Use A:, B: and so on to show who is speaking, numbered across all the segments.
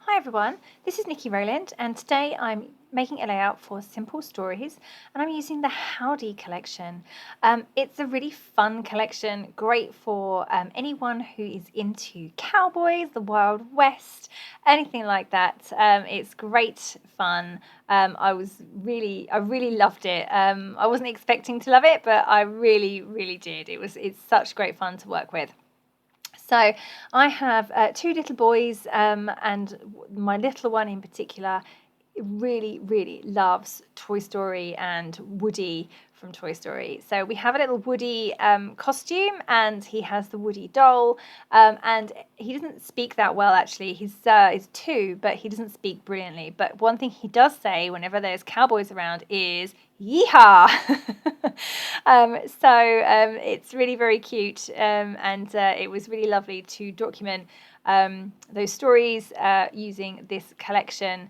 A: Hi everyone, this is Nikki Rowland and today I'm making a layout for Simple Stories and I'm using the Howdy collection. It's a really fun collection, great for anyone who is into cowboys, the Wild West, anything like that. It's great fun. I really loved it. I wasn't expecting to love it, but I really did. It's such great fun to work with. So I have two little boys, and my little one in particular really loves Toy Story and Woody from Toy Story. So we have a little Woody costume, and he has the Woody doll, and he doesn't speak that well actually. He's 2, but he doesn't speak brilliantly. But one thing he does say whenever there's cowboys around is "Yeehaw!" It's really very cute, and it was really lovely to document those stories using this collection.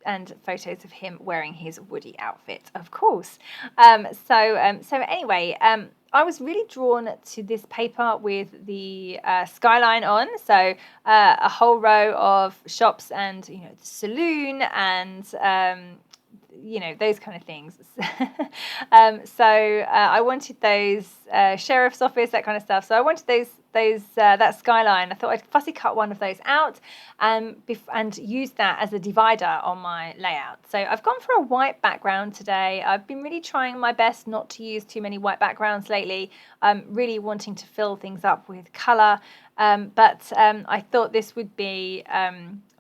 A: And photos of him wearing his Woody outfit, of course. Anyway, I was really drawn to this paper with the skyline on. So a whole row of shops and the saloon and those kind of things. I wanted those sheriff's office, that kind of stuff. So I wanted that skyline. I thought I'd fussy cut one of those out and use that as a divider on my layout. So I've gone for a white background today. I've been really trying my best not to use too many white backgrounds lately. I'm really wanting to fill things up with colour. But I thought this would be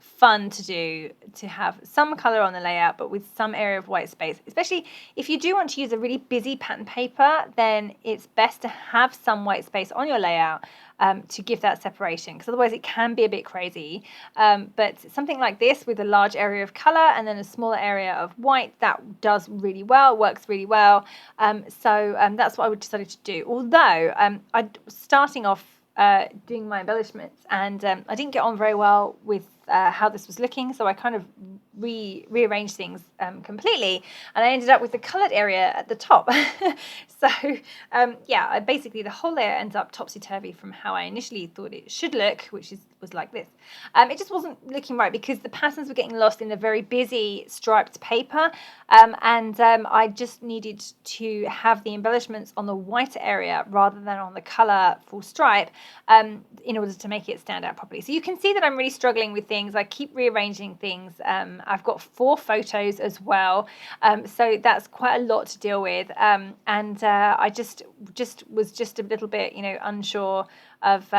A: fun to do, to have some colour on the layout but with some area of white space, especially if you do want to use a really busy pattern paper. Then it's best to have some white space on your layout to give that separation, because otherwise it can be a bit crazy. But something like this with a large area of colour and then a smaller area of white, that does really well, works really well. That's what I decided to do, although I was starting off doing my embellishments, and I didn't get on very well with how this was looking, so I kind of rearranged things completely, and I ended up with the coloured area at the top. Basically the whole layer ends up topsy-turvy from how I initially thought it should look, which was like this. It just wasn't looking right because the patterns were getting lost in a very busy striped paper, and I just needed to have the embellishments on the white area rather than on the colourful stripe, in order to make it stand out properly. So you can see that I'm really struggling with things. I keep rearranging things. I've got 4 photos as well, so that's quite a lot to deal with, and I just was a little bit unsure of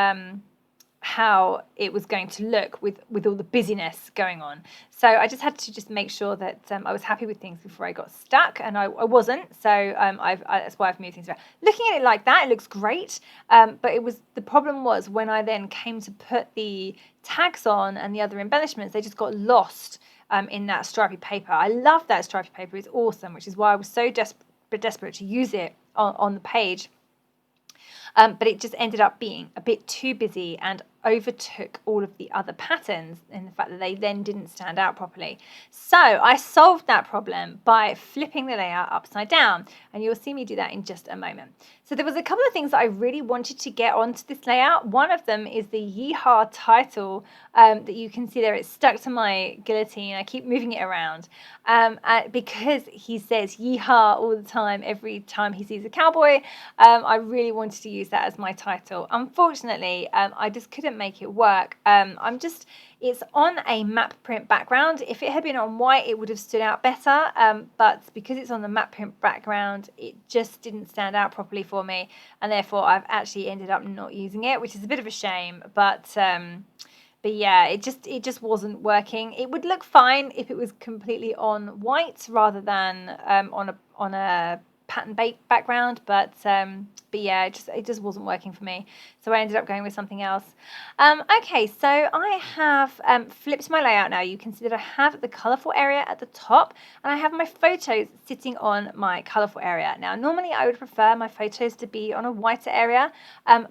A: how it was going to look with all the busyness going on. So I just had to make sure that I was happy with things before I got stuck, and I wasn't. So that's why I've moved things around. Looking at it like that, it looks great, but the problem was when I then came to put the tags on and the other embellishments, they just got lost in that stripy paper. I love that stripy paper; it's awesome, which is why I was so desperate to use it on the page. But it just ended up being a bit too busy and overtook all of the other patterns in the fact that they then didn't stand out properly. So I solved that problem by flipping the layout upside down, and you'll see me do that in just a moment. So there was a couple of things that I really wanted to get onto this layout. One of them is the Yeehaw title that you can see there. It's stuck to my guillotine. I keep moving it around because he says yeehaw all the time, every time he sees a cowboy. I really wanted to use that as my title. Unfortunately, I just couldn't make it work. It's on a map print background. If it had been on white, it would have stood out better, but because it's on the map print background, it just didn't stand out properly for me, and therefore I've actually ended up not using it, which is a bit of a shame. But yeah, it just wasn't working. It would look fine if it was completely on white rather than on a pattern background, but yeah, it just wasn't working for me, so I ended up going with something else. Okay, so I have flipped my layout now. You can see that I have the colourful area at the top, and I have my photos sitting on my colourful area. Now, normally I would prefer my photos to be on a whiter area,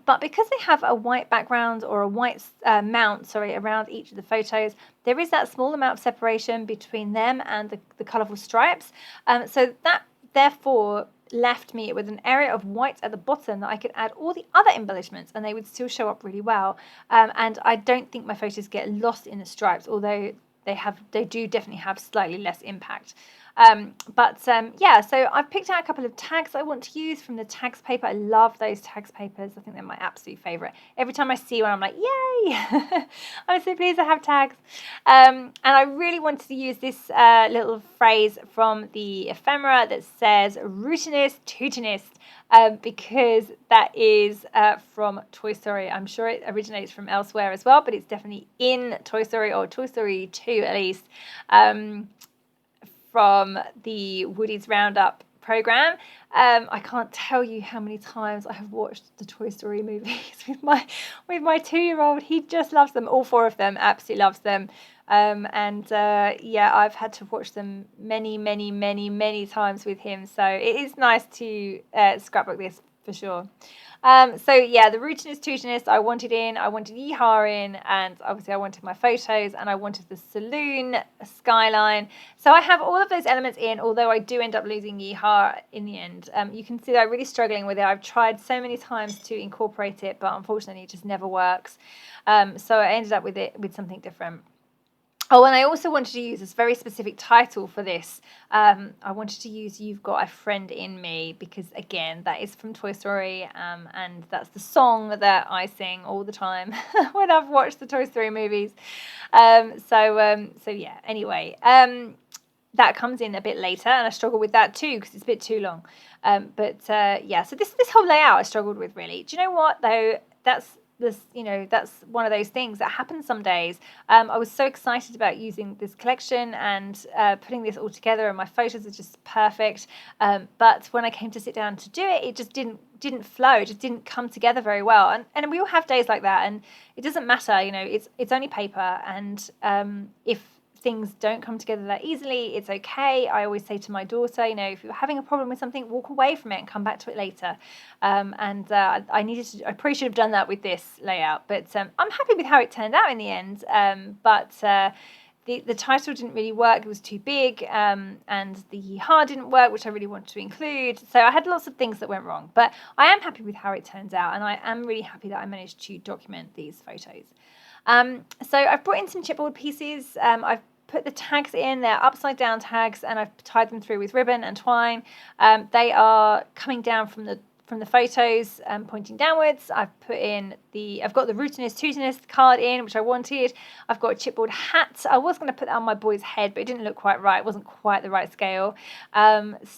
A: but because they have a white background or a white mount, around each of the photos, there is that small amount of separation between them and the colourful stripes. So that therefore left me with an area of white at the bottom that I could add all the other embellishments and they would still show up really well. And I don't think my photos get lost in the stripes, although they do definitely have slightly less impact. Yeah, so I've picked out a couple of tags I want to use from the tags paper. I love those tags papers. I think they're my absolute favorite. Every time I see one, I'm like, yay! I'm so pleased I have tags. And I really wanted to use this little phrase from the ephemera that says rootinest, tootinest, because that is from Toy Story. I'm sure it originates from elsewhere as well, but it's definitely in Toy Story, or Toy Story 2 at least. From the Woody's Roundup program. I can't tell you how many times I have watched the Toy Story movies with my 2-year-old. He just loves them, all 4 of them, absolutely loves them. Yeah, I've had to watch them many times with him. So it is nice to scrapbook this for sure. So yeah, the rootinest, tootinest I wanted Yeehaw in, and obviously I wanted my photos, and I wanted the saloon skyline. So I have all of those elements in, although I do end up losing Yeehaw in the end. You can see that I'm really struggling with it. I've tried so many times to incorporate it, but unfortunately it just never works. So I ended up with something different. Oh, and I also wanted to use this very specific title for this. I wanted to use You've Got a Friend in Me, because, again, that is from Toy Story, and that's the song that I sing all the time when I've watched the Toy Story movies. So yeah, anyway, that comes in a bit later, and I struggle with that too because it's a bit too long. Yeah, so this whole layout I struggled with, really. Do you know what, though? That's one of those things that happens some days. I was so excited about using this collection and putting this all together, and my photos are just perfect. But when I came to sit down to do it, it just didn't flow. It just didn't come together very well. And we all have days like that, and it doesn't matter. It's only paper, and if things don't come together that easily, it's okay. I always say to my daughter, if you're having a problem with something, walk away from it and come back to it later. I probably should have done that with this layout, but I'm happy with how it turned out in the end. The title didn't really work. It was too big, and the Yeehaw didn't work, which I really wanted to include. So I had lots of things that went wrong, but I am happy with how it turns out, and I am really happy that I managed to document these photos. So I've brought in some chipboard pieces. I've put the tags in. They're upside down tags, and I've tied them through with ribbon and twine. They are coming down from the photos, pointing downwards. I've got the rootinest, tootinest card in, which I wanted. I've got a chipboard hat. I was going to put that on my boy's head, but it didn't look quite right. It wasn't quite the right scale. That's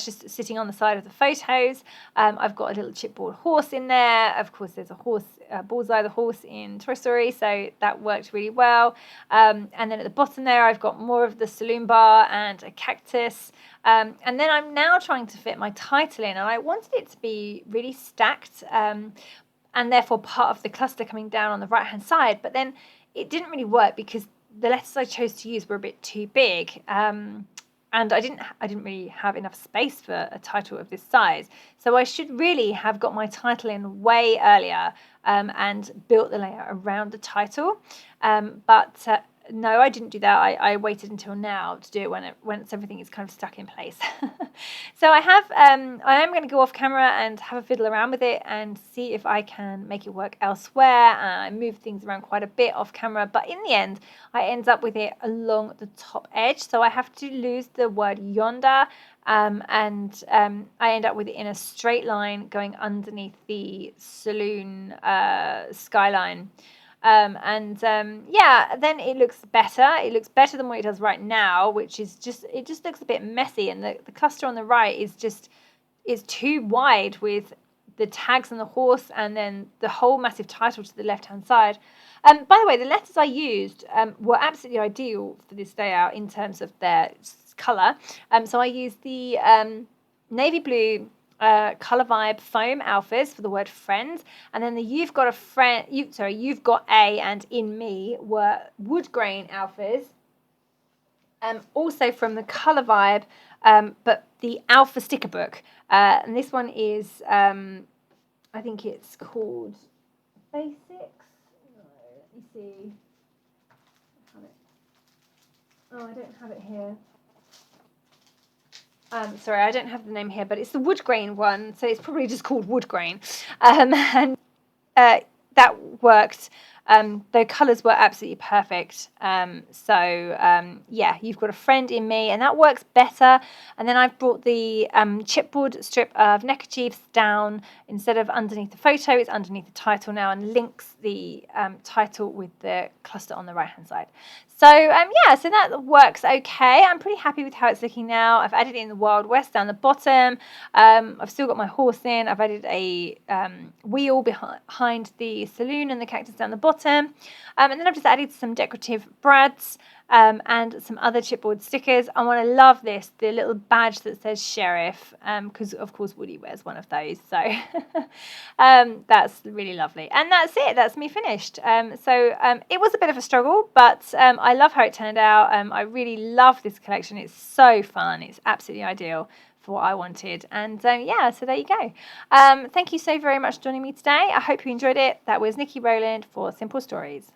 A: just sitting on the side of the photos. I've got a little chipboard horse in there. Of course, there's a horse, Bullseye the horse in Toy Story, so that worked really well. And then at the bottom there, I've got more of the saloon bar and a cactus. And then I'm now trying to fit my title in, and I wanted it to be really stacked, and therefore part of the cluster coming down on the right-hand side. But then it didn't really work because the letters I chose to use were a bit too big, and I didn't really have enough space for a title of this size. So I should really have got my title in way earlier, and built the layout around the title. No, I didn't do that. I waited until now to do it once everything is kind of stuck in place. So I am going to go off camera and have a fiddle around with it and see if I can make it work elsewhere. I moved things around quite a bit off camera, but in the end, I end up with it along the top edge. So I have to lose the word yonder, and I end up with it in a straight line going underneath the saloon skyline. Then it looks better. It looks better than what it does right now, which is it just looks a bit messy, and the cluster on the right is too wide with the tags and the horse, and then the whole massive title to the left-hand side. By the way, the letters I used were absolutely ideal for this layout in terms of their colour. So I used the navy blue Colour Vibe foam alphas for the word friend, and then the You've Got a and In Me were wood grain alphas, also from the Colour Vibe, but the alpha sticker book, and this one is I think it's called Basics. No, let me see. I don't have it here. Sorry, I don't have the name here, but it's the wood grain one, so it's probably just called wood grain. And that worked. The colours were absolutely perfect. Yeah, you've got a friend in me, and that works better. And then I've brought the chipboard strip of neckerchiefs down. Instead of underneath the photo, it's underneath the title now, and links the title with the cluster on the right-hand side. So yeah, so that works okay. I'm pretty happy with how it's looking now. I've added in the Wild West down the bottom. I've still got my horse in. I've added a wheel behind the saloon and the cactus down the bottom. And then I've just added some decorative brads and some other chipboard stickers. I want to love this, the little badge that says sheriff, because of course Woody wears one of those. So that's really lovely. And that's it. That's me finished. It was a bit of a struggle, but I love how it turned out. I really love this collection. It's so fun. It's absolutely ideal for what I wanted. And yeah, so there you go. Thank you so very much for joining me today. I hope you enjoyed it. That was Nikki Rowland for Simple Stories.